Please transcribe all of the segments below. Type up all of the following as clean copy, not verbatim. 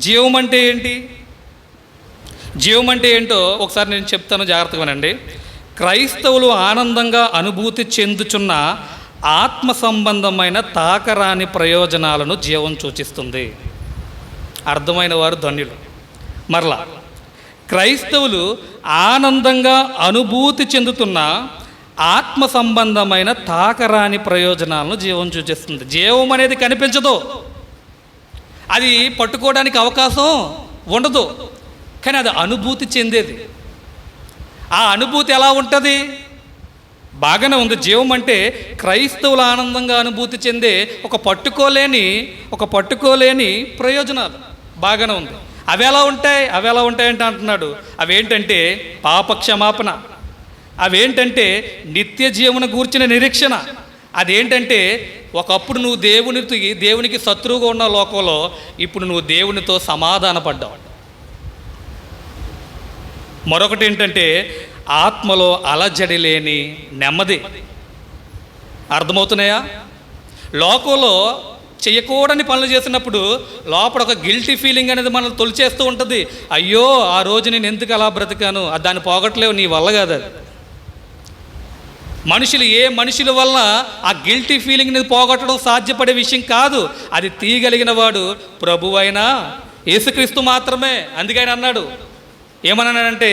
జీవం అంటే ఏంటి? జీవం అంటే ఏంటో ఒకసారి నేను చెప్తాను, జాగ్రత్తగా వినండి. క్రైస్తవులు ఆనందంగా అనుభూతి చెందుచున్న ఆత్మ సంబంధమైన తాకరాని ప్రయోజనాలను జీవం సూచిస్తుంది. అర్థమైన వారు ధన్యులు. మరలా, క్రైస్తవులు ఆనందంగా అనుభూతి చెందుతున్న ఆత్మ సంబంధమైన తాకరాని ప్రయోజనాలను జీవం సూచిస్తుంది. జీవం అనేది కనిపించదు, అది పట్టుకోవడానికి అవకాశం ఉండదు, కానీ అది అనుభూతి చెందేది. ఆ అనుభూతి ఎలా ఉంటుంది? బాగానే ఉంది. జీవం అంటే క్రైస్తవులు ఆనందంగా అనుభూతి చెందే ఒక పట్టుకోలేని ప్రయోజనాలు. బాగానే ఉంది. అవి ఎలా ఉంటాయంటే అంటున్నాడు. అవేంటంటే పాపక్షమాపణ, అవేంటంటే నిత్య జీవన గూర్చిన నిరీక్షణ. అదేంటంటే ఒకప్పుడు నువ్వు దేవునికి శత్రువుగా ఉన్న లోకంలో ఇప్పుడు నువ్వు దేవునితో సమాధానపడ్డావు. మరొకటి ఏంటంటే ఆత్మలో అలజడి లేని నెమ్మది. అర్థమవుతున్నాయా? లోకంలో చేయకూడని పనులు చేసినప్పుడు లోపల ఒక గిల్టీ ఫీలింగ్ అనేది మనల్ని తొలిచేస్తూ ఉంటుంది. అయ్యో, ఆ రోజు నేను ఎందుకు అలా బ్రతికాను, దాన్ని పోగొట్టలేవు, నీ వల్ల కాదు అది. మనుషుల వల్ల ఆ గిల్టీ ఫీలింగ్ని పోగొట్టడం సాధ్యపడే విషయం కాదు. అది తీయగలిగిన వాడు ప్రభువైన యేసుక్రీస్తు మాత్రమే. అందుకని అన్నాడు, ఏమన్నాడంటే,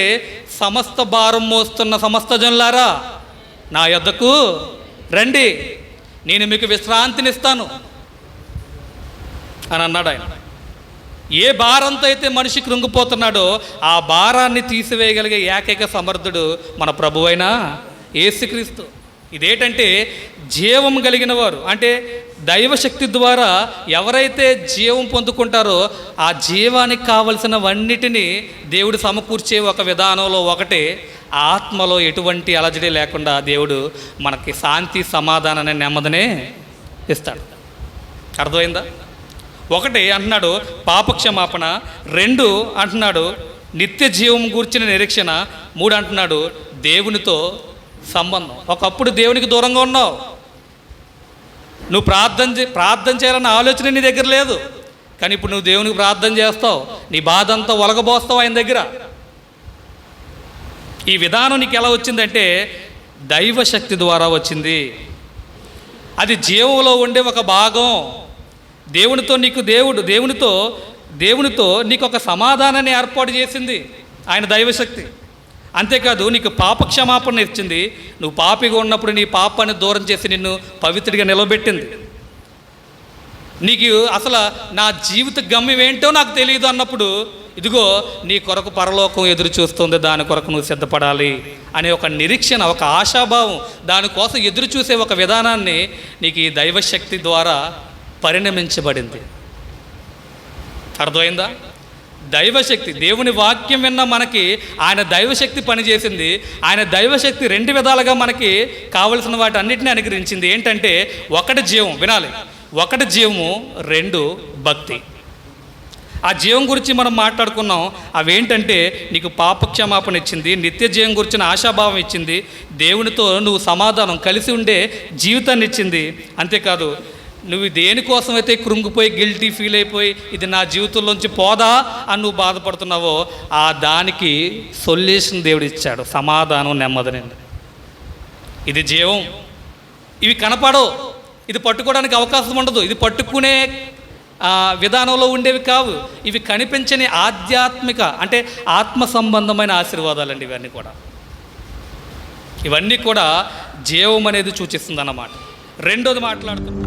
సమస్త భారం మోస్తున్న సమస్త జనులారా నా యొద్దకు రండి, నేను మీకు విశ్రాంతినిస్తాను అని అన్నాడు ఆయన. ఏ భారంతో అయితే మనిషి కృంగిపోతున్నాడో ఆ భారాన్ని తీసివేయగలిగే ఏకైక సమర్థుడు మన ప్రభువైన యేసుక్రీస్తు. ఇదేంటంటే జీవం కలిగిన వారు, అంటే దైవశక్తి ద్వారా ఎవరైతే జీవం పొందుకుంటారో ఆ జీవానికి కావలసినవన్నిటినీ దేవుడు సమకూర్చే ఒక విధానంలో ఒకటి, ఆత్మలో ఎటువంటి అలజడి లేకుండా దేవుడు మనకి శాంతి, సమాధానాన్ని, నెమ్మదినే ఇస్తాడు. అర్థమైందా? ఒకటి అంటున్నాడు పాపక్షమాపణ, 2 అంటున్నాడు నిత్య జీవం గూర్చిన నిరీక్షణ, 3 అంటున్నాడు దేవునితో సంబంధం. ఒకప్పుడు దేవునికి దూరంగా ఉన్నావు, నువ్వు ప్రార్థన చేయాలన్న ఆలోచన నీ దగ్గర లేదు, కానీ ఇప్పుడు నువ్వు దేవునికి ప్రార్థన చేస్తావు, నీ బాధ అంతా ఒలగబోస్తావు ఆయన దగ్గర. ఈ విధానం నీకు ఎలా వచ్చిందంటే దైవశక్తి ద్వారా వచ్చింది. అది జీవంలో ఉండే ఒక భాగం. దేవునితో నీకు ఒక సమాధానాన్ని ఏర్పాటు చేసింది ఆయన దైవశక్తి. అంతేకాదు నీకు పాపక్షమాపణ ఇచ్చింది. నువ్వు పాపిగా ఉన్నప్పుడు నీ పాపాన్ని దూరం చేసి నిన్ను పవిత్రుడిగా నిలబెట్టింది. నీకు అసలు నా జీవిత గమ్యం ఏంటో నాకు తెలియదు అన్నప్పుడు, ఇదిగో నీ కొరకు పరలోకం ఎదురు చూస్తుంది, దాని కొరకు నువ్వు సిద్ధపడాలి అనే ఒక నిరీక్షణ, ఒక ఆశాభావం, దానికోసం ఎదురు చూసే ఒక విధానాన్ని నీకు ఈ దైవశక్తి ద్వారా పరిణమించబడింది. అర్థమైందా? దైవశక్తి, దేవుని వాక్యం విన్న మనకి ఆయన దైవశక్తి పనిచేసింది. ఆయన దైవశక్తి 2 విధాలుగా మనకి కావలసిన వాటి అన్నిటినీ అనుగ్రహించింది. ఏంటంటే, 1 జీవం, వినాలి, 1 జీవము, 2 భక్తి. ఆ జీవం గురించి మనం మాట్లాడుకున్నాం. అవేంటంటే నీకు పాపక్షమాపణ ఇచ్చింది, నిత్య జీవం గురించిన ఆశాభావం ఇచ్చింది, దేవునితో నువ్వు సమాధానం కలిసి ఉండే జీవితాన్ని ఇచ్చింది. అంతేకాదు నువ్వు దేనికోసమైతే కృంగిపోయి గిల్టీ ఫీల్ అయిపోయి ఇది నా జీవితంలోంచి పోదా అని నువ్వు బాధపడుతున్నావో ఆ దానికి సొల్యూషన్ దేవుడు ఇచ్చాడు, సమాధానం, నెమ్మదినండి. ఇది జీవం. ఇవి కనపడవు, ఇది పట్టుకోవడానికి అవకాశం ఉండదు, ఇది పట్టుకునే విధానంలో ఉండేవి కావు. ఇవి కనిపించని ఆధ్యాత్మిక, అంటే ఆత్మ సంబంధమైన ఆశీర్వాదాలండి. ఇవన్నీ కూడా జీవం అనేది సూచిస్తుంది అన్నమాట. రెండోది మాట్లాడుతున్నాం.